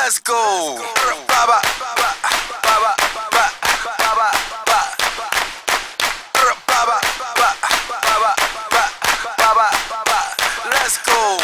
Let's go. Let's go.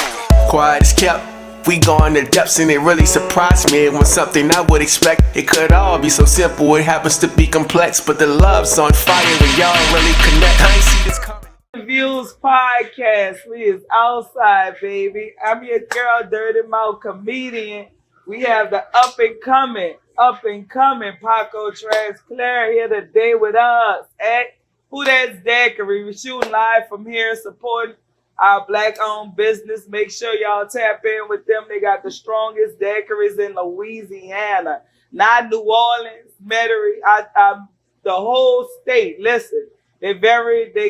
Quiet is kept. We go in the depths and it really surprised me. It was something I would expect. It could all be so simple. It happens to be complex, but the love's on fire and y'all really connect. I ain't see this coming. MillionViewzPodcast. We is outside, baby. I'm your girl, Dirty Mouth comedian. We have the up and coming Paco Troxclair here today with us at Who Daqs Daquiris. We're shooting live from here, supporting our black-owned business. Make sure y'all tap in with them. They got the strongest daiquiris in Louisiana, not New Orleans, Metairie, the whole state. Listen, they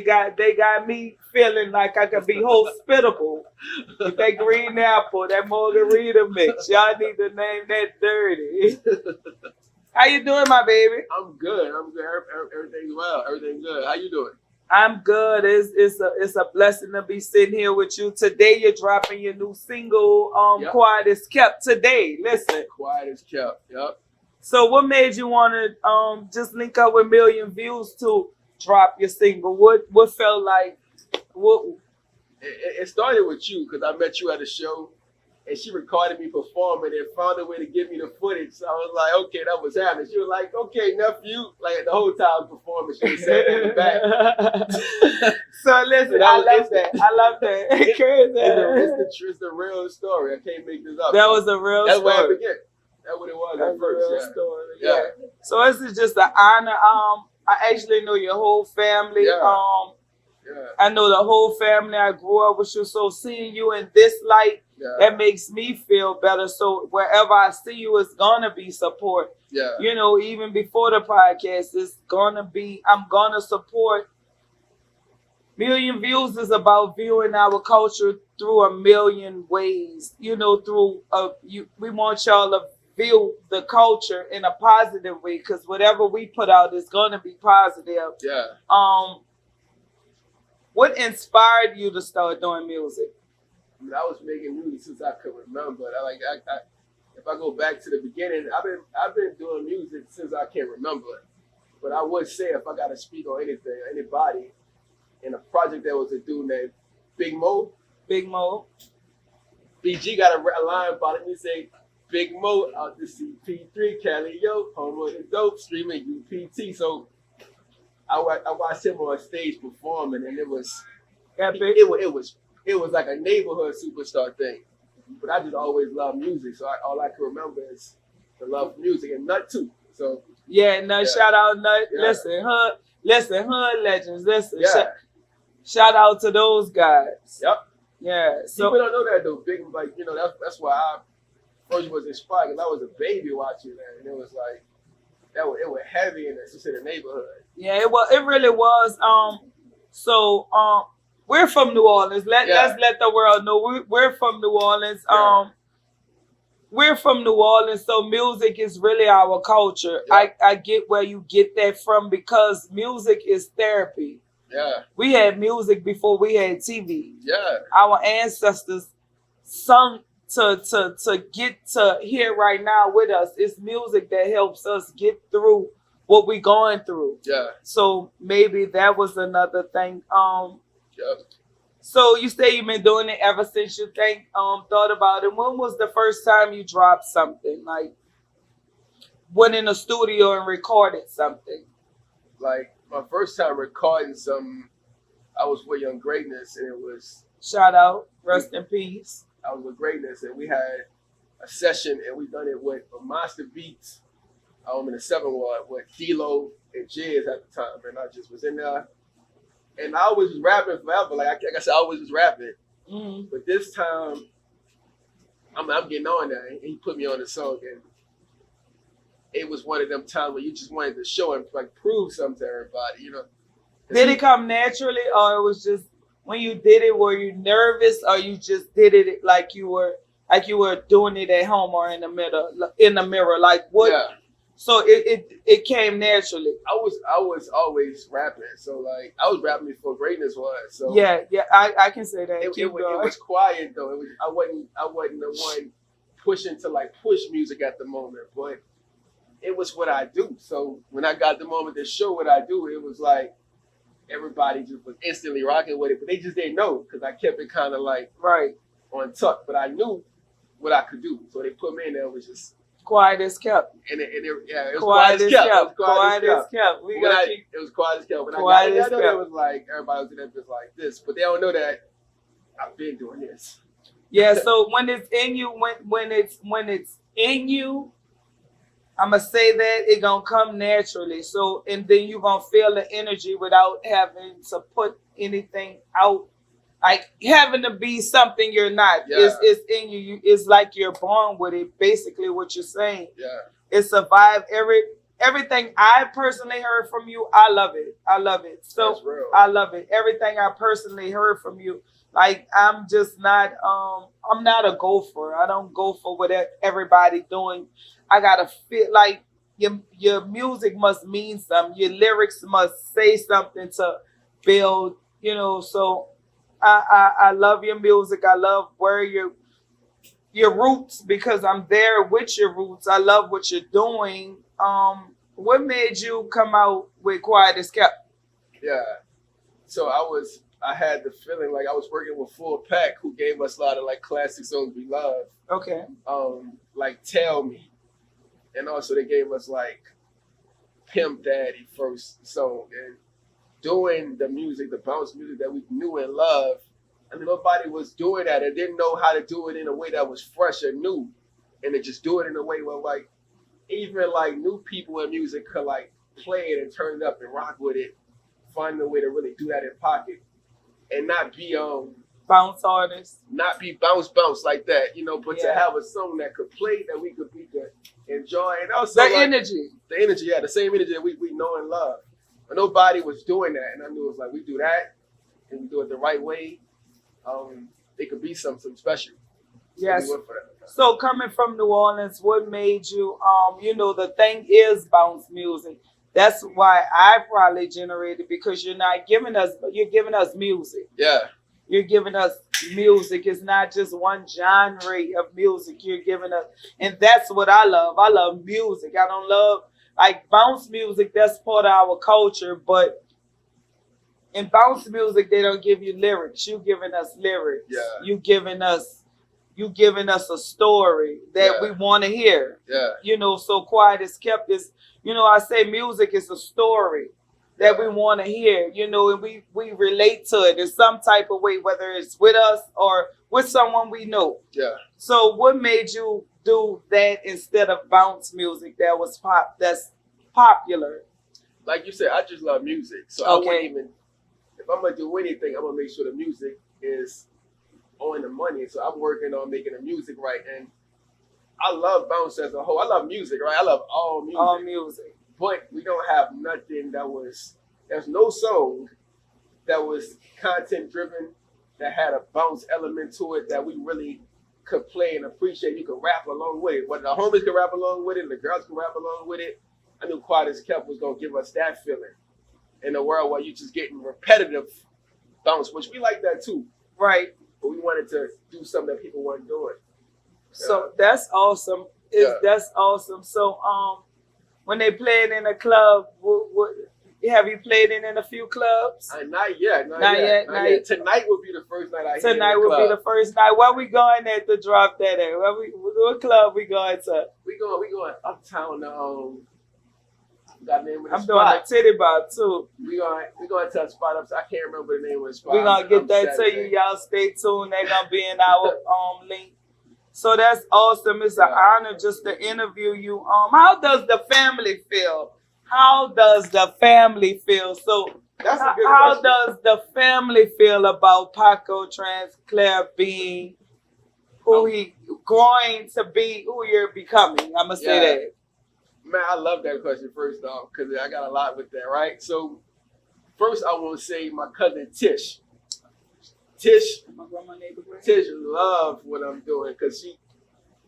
got me feeling like I could be hospitable with that green apple, that margarita mix. Y'all need to name that dirty. How you doing, my baby? I'm good. Everything's well. Everything's good. How you doing? I'm good. It's a blessing to be sitting here with you today. You're dropping your new single, Yep. Quiet is Kept today. Listen. Quiet is kept. Yep. So what made you want to just link up with Million Views to drop your single? What felt like? It started with you because I met you at a show and she recorded me performing and found a way to give me the footage. So I was like, okay, that was happening. She was like, okay, nephew. Like the whole time performing, she was saying in the back. So listen, I love that. It's Crazy. it's the real story. I can't make this up. That was a real That's story. where I began. That's what it was That's at first. a real Yeah. story. Yeah. Yeah. So this is just an honor. I actually know your whole family. Yeah. Yeah. I know the whole family. I grew up with you. So seeing you in this light, Yeah. that makes me feel better. So wherever I see you, it's gonna be support. Yeah. You know, even before the podcast, I'm gonna support. Million Views is about viewing our culture through a million ways. You know, we want y'all to view the culture in a positive way, because whatever we put out is gonna be positive. Yeah. What inspired you to start doing music? I mean, I was making music since I could remember. If I go back to the beginning, I've been doing music since I can remember. But I would say if I got to speak on anything, anybody, in a project that was a dude named Big Mo. Big Mo. BG got a line about it. He say, Big Mo out the CP3, Cali, yo, home of the dope, streaming UPT. So I watched him on stage performing, and it was Epic. It was like a neighborhood superstar thing. But I just always loved music, so all I can remember is the love for music, and Nut too. So yeah, Nut. Yeah. Shout out Nut. Yeah. Listen, Hood Legends. Listen, Yeah. shout out to those guys. Yep. Yeah. So People don't know that though. Big, like, you know, that's why I first was inspired, because I was a baby watching that, and it was like it was heavy in the neighborhood. yeah, it really was. We're from New Orleans. Let's let the world know we're from New Orleans. Yeah. We're from New Orleans, so music is really our culture. Yeah. I get where you get that from, because music is therapy. Yeah. We had music before we had TV. Yeah. Our ancestors sung to get to here right now with us. It's music that helps us get through what we're going through. Yeah. So maybe that was another thing. Yep. So you say you've been doing it ever since you thought about it. When was the first time you dropped something? Like went in a studio and recorded something? Like my first time recording something, I was with Young Greatness, and it was Shout out, rest in peace. I was with Greatness, and we had a session, and we done it with Monster Beats. In the 7th Ward with D-Lo and Jizz at the time, and I just was in there. And I was just rapping forever. Like I said, I was just rapping. Mm-hmm. But this time, I'm getting on there. And he put me on the song, and it was one of them times where you just wanted to show and like prove something to everybody, you know. Did it come naturally, or it was just when you did it? Were you nervous, or you just did it like you were doing it at home or in the mirror? Like what? Yeah. So it came naturally. I was always rapping, so like I was rapping before Greatness was. So yeah, I can say that. It was quiet though. I wasn't the one pushing to like push music at the moment, but it was what I do. So when I got the moment to show what I do, it was like everybody just was instantly rocking with it, but they just didn't know because I kept it kind of like on tuck. But I knew what I could do, so they put me in there. It was just quiet as kept. And it was quiet as kept. Quiet as kept. It was quiet as kept. When quiet I know that was like everybody was in there just like this, but they don't know that I've been doing this. Yeah. So when it's in you, when it's in you, I'ma say that it gonna come naturally. So and then you gonna feel the energy without having to put anything out. Like having to be something you're not. Yeah. It's in you. It's like you're born with it. Basically, what you're saying. Yeah. It survived everything I personally heard from you. I love it. I love it. So that's real. I love it. Everything I personally heard from you. Like I'm just not. I'm not a gopher. I don't go for what everybody doing. I gotta feel like your music must mean something. Your lyrics must say something to build. So. I love your music. I love where your roots because I'm there with your roots. I love what you're doing. What made you come out with Quiet as Kept? Yeah. So I had the feeling like I was working with Full Pack, who gave us a lot of like classic songs we love. Okay. Like Tell Me. And also they gave us like Pimp Daddy first song. And doing the music, the bounce music that we knew and loved. I mean, nobody was doing that and didn't know how to do it in a way that was fresh and new. And to just do it in a way where like, even like new people in music could like play it and turn it up and rock with it, find a way to really do that in pocket and not be bounce artists. Not be bounce like that, but to have a song that could play that we could enjoy and also the energy. The energy, yeah, the same energy that we know and love. But nobody was doing that, and I knew it was like we do that, and we do it the right way. It could be something special. Yes. So coming from New Orleans, what made you? The thing is bounce music. That's why I probably generated because you're giving us music. Yeah. You're giving us music. It's not just one genre of music. You're giving us, and that's what I love. I love music. I don't love. Like bounce music, that's part of our culture, but in bounce music, they don't give you lyrics. You giving us lyrics. Yeah. You giving us a story that we want to hear. Yeah. So Quiet as Kept is, I say music is a story that we want to hear, and we relate to it in some type of way, whether it's with us or with someone we know. Yeah. So what made you do that instead of bounce music that's popular? Like you said, I just love music. So I wouldn't even, if I'm gonna do anything, I'm gonna make sure the music is on the money. So I'm working on making the music right. And I love bounce as a whole. I love music, right? I love all music. All music. But we don't have nothing there's no song that was content driven, that had a bounce element to it that we really could play and appreciate. You could rap along with it. When the homies could rap along with it, and the girls could rap along with it, I knew Quiet as Kept was gonna give us that feeling in a world where you're just getting repetitive bounce, which we like that too. Right. But we wanted to do something that people weren't doing. So that's awesome. That's awesome. So when they played in a club, have you played in a few clubs? Not yet. Tonight will be the first night I hear Tonight will be the first night. Where we going at to drop that at? What club we going to? We going uptown. Got the name of the I'm spot. doing a titty bob too. We going to a spot up. I can't remember the name of the spot. We gonna get that to you. Y'all stay tuned. They're gonna be in our link. So that's awesome. It's an honor just to interview you. How does the family feel? How does the family feel? So that's a good how question. does the family feel about Paco Troxclair being who he growing to be, who you're becoming? I'm gonna say that. Man, I love that question first off because I got a lot with that, right? So first I want to say my cousin Tish. Tish loves what I'm doing because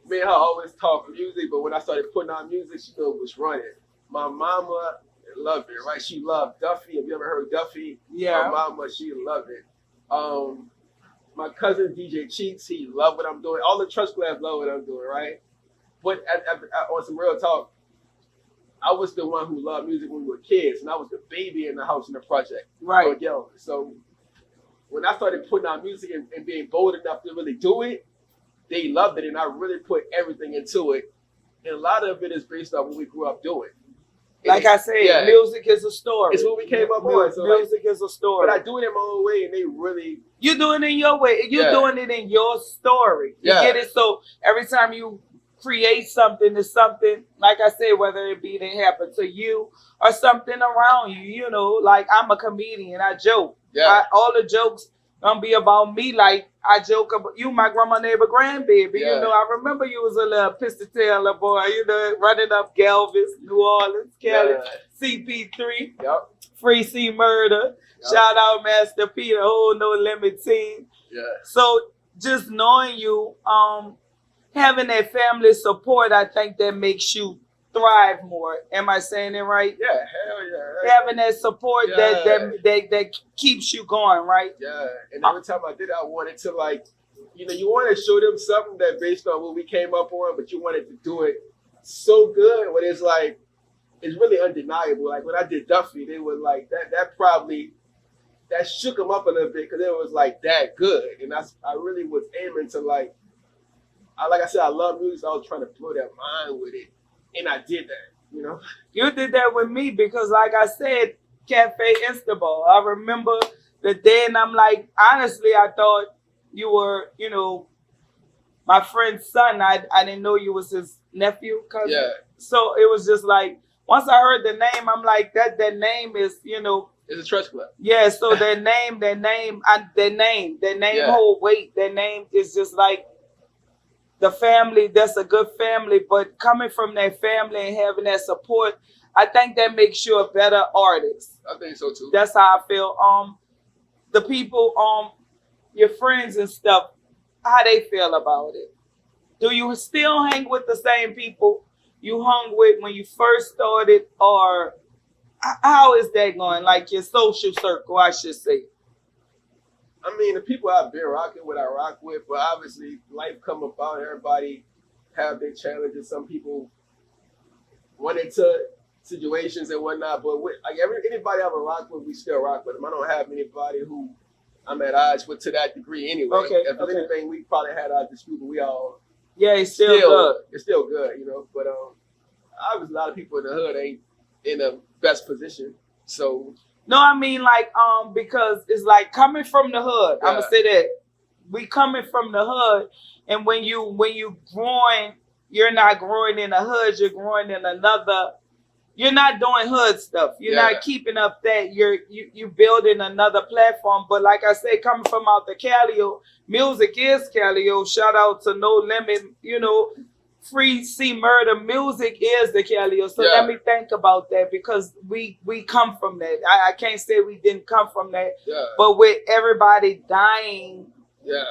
me and her always talk music, but when I started putting out music, she knew it was running. My mama loved it, right? She loved Duffy. Have you ever heard Duffy? Yeah. My mama, she loved it. my cousin DJ Cheats, he loved what I'm doing. All the Troxclairs love what I'm doing, right? But on some real talk, I was the one who loved music when we were kids, and I was the baby in the house in the project. Right. So when I started putting out music and being bold enough to really do it, they loved it, and I really put everything into it. And a lot of it is based on what we grew up doing. Like I said, music is a story. It's what we came up on. So music is a story. But I do it in my own way, and they really... You doing it in your way. You're doing it in your story. You get it? So every time you create something, it's something, like I said, whether it be that happened to you or something around you, you know, like I'm a comedian. I joke. Yeah. All the jokes don't be about me. Like I joke about you, my grandma, neighbor, grandbaby. Yeah. You know, I remember you was a little pistol boy, you know, running up Galvez, New Orleans, Cali, CP3, Free C Murder. Shout out Master P, the whole No Limit team. Yeah. So just knowing you, having that family support, I think that makes you thrive more. Am I saying it right? Yeah, hell yeah. Having that support that keeps you going, right? Yeah, and every time I did it, I wanted to, like, you know, you want to show them something that based on what we came up on, but you wanted to do it so good when it's like, it's really undeniable. Like when I did Duffy, they was like, that shook them up a little bit because it was like that good. And I really was aiming to like I said, I love music, so I was trying to blow their mind with it. And I did that, you know? You did that with me because, like I said, Cafe Instaball. I remember the day, and I'm like, honestly, I thought you were, you know, my friend's son. I didn't know you was his nephew, cousin. Yeah. So it was just like, once I heard the name, I'm like, that name is, you know. It's a Troxclair. Yeah, so that name hold weight. That name is just like, the family, that's a good family, but coming from that family and having that support, I think that makes you a better artist. I think so too. That's how I feel. The people, your friends and stuff, how they feel about it. Do you still hang with the same people you hung with when you first started, or how is that going? Like your social circle, I should say. I mean, the people I've been rocking with, I rock with, but obviously life come about. Everybody have their challenges. Some people run into situations and whatnot, but anybody I ever rock with, we still rock with them. I don't have anybody who I'm at odds with to that degree anyway. Okay, if anything, we probably had our dispute, but we all it's still good. It's still good, you know. But obviously, a lot of people in the hood ain't in the best position, so. No, I mean like because it's like coming from the hood. I'm gonna say that we coming from the hood, and when you growing, you're not growing in the hood. You're growing in another. You're not doing hood stuff. You're not keeping up that. You building another platform. But like I said, coming from out the Calio, music is Calio. Shout out to No Limit. You know. Free C Murder, music is the Calio. So let me think about that because we come from that. I can't say we didn't come from that. Yeah. But with everybody dying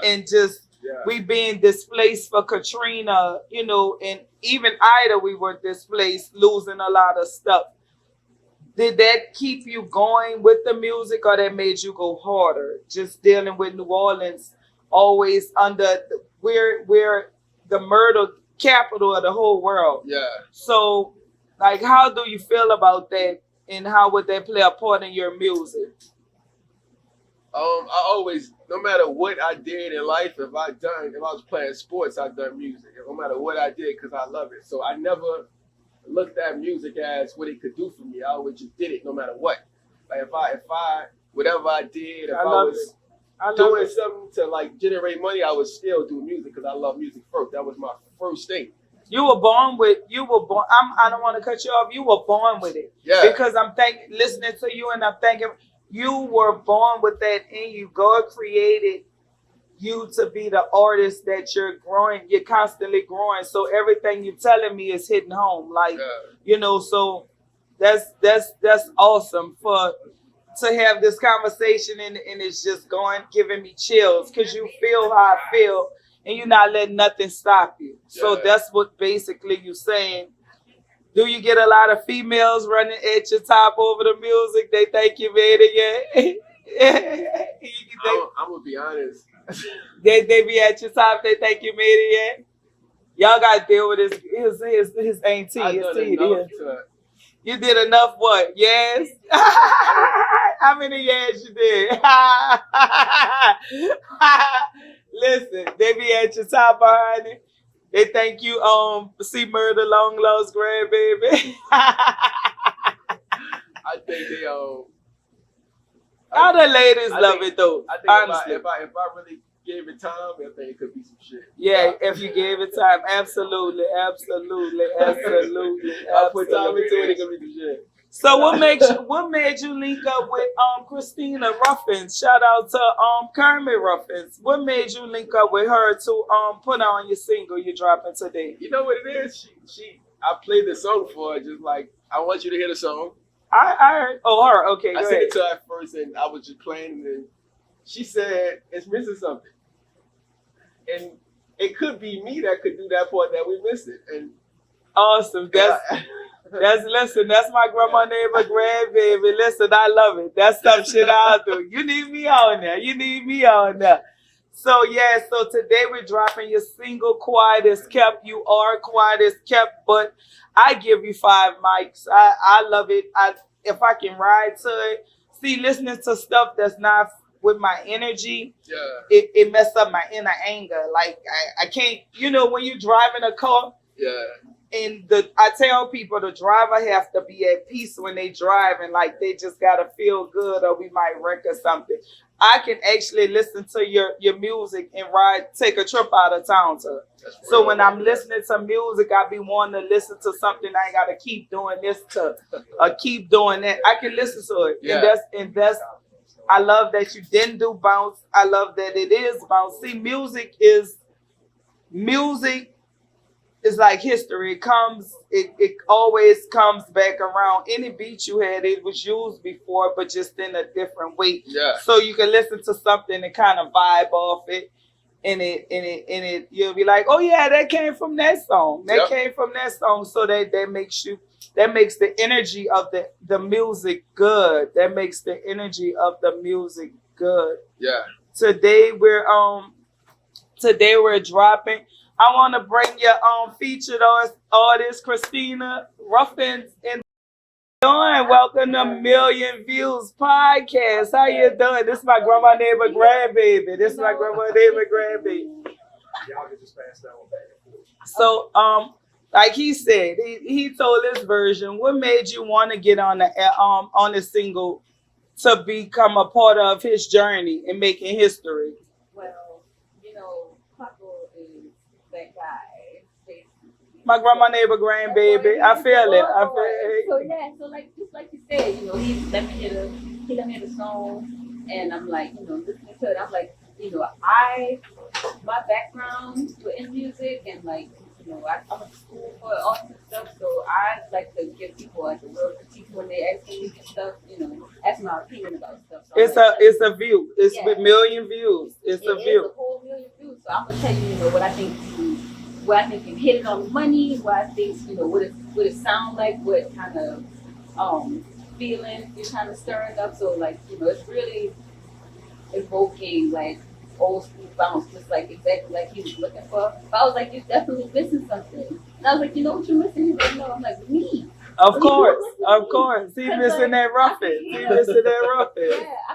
and just we being displaced for Katrina, you know, and even Ida, we were displaced, losing a lot of stuff. Did that keep you going with the music or that made you go harder? Just dealing with New Orleans, always under, we're the murder capital of the whole world. Yeah. So, like, how do you feel about that, and how would that play a part in your music? I always, no matter what I did in life, if I was playing sports, I done music. No matter what I did, because I love it. So I never looked at music as what it could do for me. I always just did it, no matter what. Like if I whatever I did, if I was doing something to like generate money, I would still do music because I love music first. That was my first thing. I don't want to cut you off. You were born with it. Yeah. Because I'm listening to you and I'm thinking you were born with that in you. God created you to be the artist that you're growing. You're constantly growing. So everything you're telling me is hitting home. Like, you know, so that's awesome to have this conversation and it's just giving me chills because you feel how I feel and you're not letting nothing stop you. So that's what basically you're saying. Do you get a lot of females running at your top over the music? They think you made it yet? I'm going to be honest. They be at your top. They think you made it yet. Y'all got to deal with his auntie. I His done tea. enough to. You did enough what? Yes? How many yes you did? Listen, they be at your top behind it. They think you see Murder Long Lost grandbaby. I think they All the ladies love it though. I think Honestly. if I really gave it time, I think it could be some shit. Yeah, if you gave it time, absolutely. I put time into it, it could be some shit. So what made you link up with Christina Ruffins? Shout out to Kermit Ruffins. What made you link up with her to put on your single you're dropping today? You know what it is? I played the song for her, just like I want you to hear the song. I heard. Oh, her. Okay, go I ahead. sent it to her at first, and I was just playing, and then she said it's missing something, and it could be me that could do that part that we missed it. And awesome. That's my grandma neighbor grandbaby. Listen, I love it. That's some shit I'll do. You need me on there. So yeah, so today we're dropping your single Quiet as Kept. You are quiet as kept, but I give you 5 mics. I love it. If I can ride to it. See, listening to stuff that's not with my energy, it mess up my inner anger. Like I can't, when you're driving a car, and I tell people the driver have to be at peace when they drive, and like they just gotta feel good, or we might wreck or something. I can actually listen to your music and take a trip out of town to it. So when I'm listening to music, I be wanting to listen to something I ain't gotta keep doing this to, or keep doing that. I can listen to it, and that's. I love that you didn't do bounce. I love that it is bounce. See, music is like history. It always comes back around. Any beat you had, it was used before, but just in a different way. Yeah. So you can listen to something and kind of vibe off it, and it you'll be like, oh yeah, that came from that song. That came from that song. So that makes the energy of the music good. That makes the energy of the music good. Yeah. Today we're dropping. I want to bring your featured artist, Christina Ruffins, in. Welcome to MillionViewzPodcast. How you doing? This is my grandma neighbor grandbaby. Y'all can just pass that one back and forth. So, like he said, he told his version. What made you want to get on the single to become a part of his journey in making history? Well, Paco is that guy. My grandma neighbor grandbaby. I feel it. So just like you said, he let me hear the song, and I'm like, listening to it, I'm like, my background in music, and like, I went to school for arts and stuff, so I like to give people like a real critique when they ask me and stuff, ask my opinion about stuff. So it's a view. It's with million views. It's a view. It's a whole million views. So I'm gonna tell you, what I think you hit it on the money, what I think, what it sound like, what kind of feeling you're kind of stirring up. So like, it's really evoking like old school bounce, just like exactly like he was looking for. But I was like, you're definitely missing something. And I was like, you know what you're missing? He's like, no. I'm like, me. Of course. He's missing that roughing. Yeah, I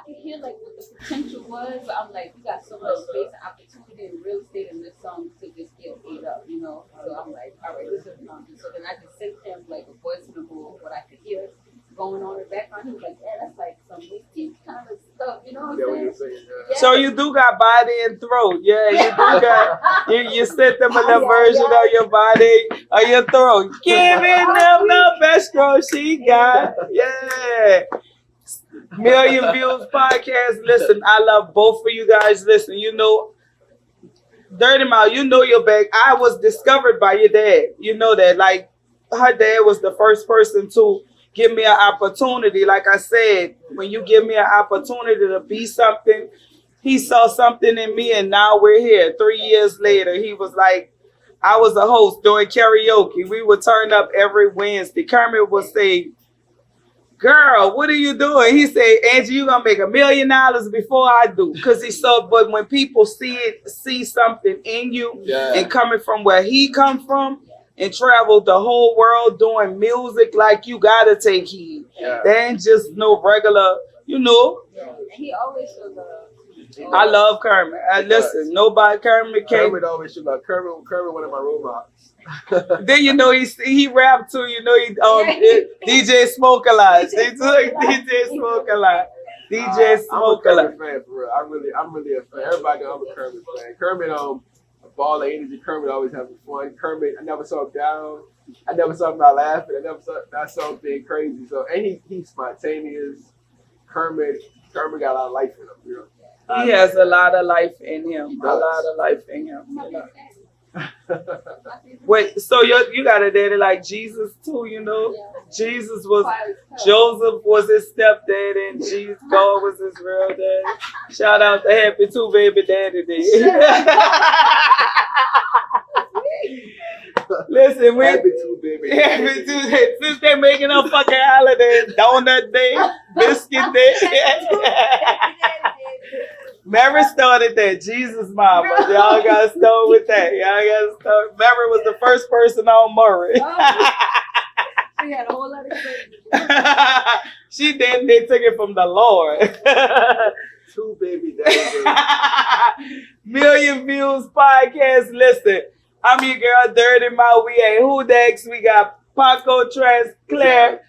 can hear like what the potential was, but I'm like, you got so much space and opportunity and real estate in this song to just get ate up, So I'm like, all right, this is something. So then I just sent him like a voice memo of what I could hear going on in the background. He was like, yeah, that's like some whiskey kind of stuff, you know what I'm saying? Yeah. So you do got body and throat. Yeah, you do got, you sent them a little version of your body or your throat. Giving them the best throat she got. Yeah. Million Views Podcast. Listen, I love both of you guys. Listen, Dirty Mouth, your back. I was discovered by your dad. You know that. Like, her dad was the first person to give me an opportunity. Like I said, when you give me an opportunity to be something, he saw something in me, and now we're here. 3 years later, he was like, I was a host doing karaoke. We would turn up every Wednesday. Kermit would say, girl, what are you doing? He said, Angie, you gonna make $1 million before I do. Cause he saw, but when people see something in you and coming from where he come from and traveled the whole world doing music, like you gotta take heed. Yeah. They ain't just no regular, you know. Yeah. And he always shows love. I love Kermit. Listen, nobody Kermit can't. Kermit always should love Kermit, one of my role models. Then you know he rap too. You know he DJ Smoke a lot. DJ Smoke a lot. DJ Smoke a lot. I'm a Kermit fan for real. I'm really a fan. Everybody know I'm a Kermit fan. Kermit a ball of energy. Kermit always having fun. Kermit, I never saw him down. I never saw him not laughing. I saw him being crazy. So and he's spontaneous. Kermit got a lot of life in him. You know. He has a lot of life in him. A lot of life in him. You know? Wait, so you got a daddy like Jesus too, you know? Yeah. Joseph was his stepdad and Jesus, God was his real dad. Shout out to Happy Two Baby Daddy Day. Listen, Happy Two Baby Daddy Day. Since they're making up fucking holidays, Donut Day, Biscuit Day. Mary started that. Jesus mama. Y'all got to start with that. Mary was the first person on Murray. She had a whole lot of crazy. She did. They took it from the Lord. Two baby daddy. Million Views Podcast. Listen, I'm your girl, Dirty Mouth. We at Who Daqs. We got Paco Troxclair.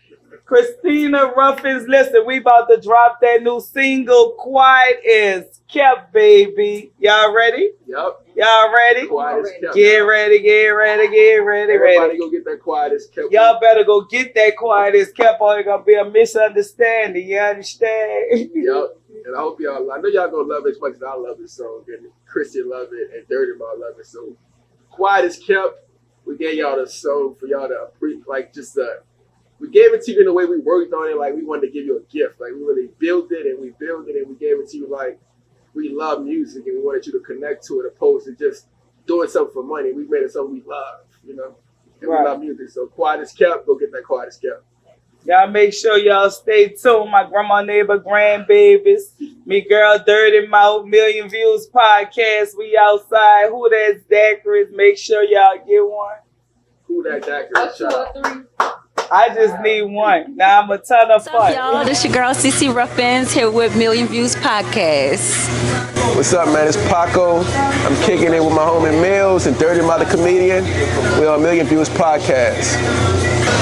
Christina Ruffins, listen, we about to drop that new single, Quiet is Kept, baby. Y'all ready? Yep. Y'all ready? Quiet is Kept. Get ready. Everybody go get that Quiet is Kept. Y'all better go get that Quiet is Kept or it's gonna be a misunderstanding. You understand? Yep. And I hope I know y'all gonna love it as much as I love this song. And Christian love it and Dirty Mouth love it. So Quiet is Kept. We gave y'all the song for y'all to we gave it to you in the way we worked on it, like we wanted to give you a gift. Like we really built it and we gave it to you like we love music and we wanted you to connect to it opposed to just doing something for money. We made it something we love, you know? And we love music. So Quiet is Kept, go get that Quiet is Kept. Y'all make sure y'all stay tuned. My grandma, neighbor, grandbabies. Me girl, Dirty Mouth, Million Views Podcast. We outside. Who Daqs Daquiris? Make sure y'all get one. Who Daqs Daquiris? Shout out. I just need one. Now I'm a ton of fun. What's up, y'all? This your girl, CC Ruffins, here with Million Views Podcast. What's up, man? It's Paco. I'm kicking it with my homie Millz and Dirty Mouth the Comedian. We're on Million Views Podcast.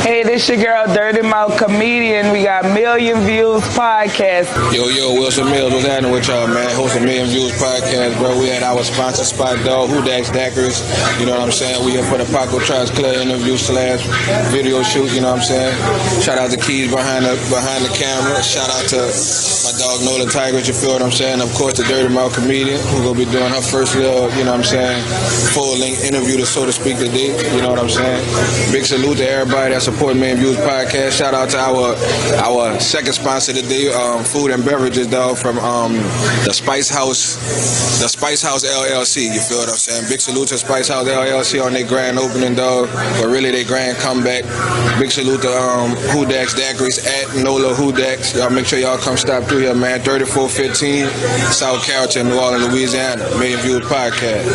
Hey, this your girl, Dirty Mouth Comedian. We got Million Views Podcast. Yo, Wilson Millz, what's happening with y'all, man? Hosting Million Views Podcast, bro. We at our sponsor spot, dog, Who Daqs Daquiris. You know what I'm saying? We here for the Paco Troxclair interview / video shoot, you know what I'm saying? Shout out to Keys behind the camera. Shout out to my dog Nola Tigers, you feel what I'm saying? Of course, the Dirty Mouth Comedian, who gonna be doing her first little, you know what I'm saying, full-length interview, so to speak, today. You know what I'm saying? Big salute to everybody that support Million Views Podcast. Shout out to our second sponsor today, food and beverages, dog, from the Spice House LLC. You feel what I'm saying? Big salute to Spice House LLC on their grand opening, dog, but really their grand comeback. Big salute to Who Daqs Daquiris at NOLA Who Daqs. Y'all make sure y'all come stop through here, man. 3415 South Carrollton, New Orleans, Louisiana. Million Views Podcast.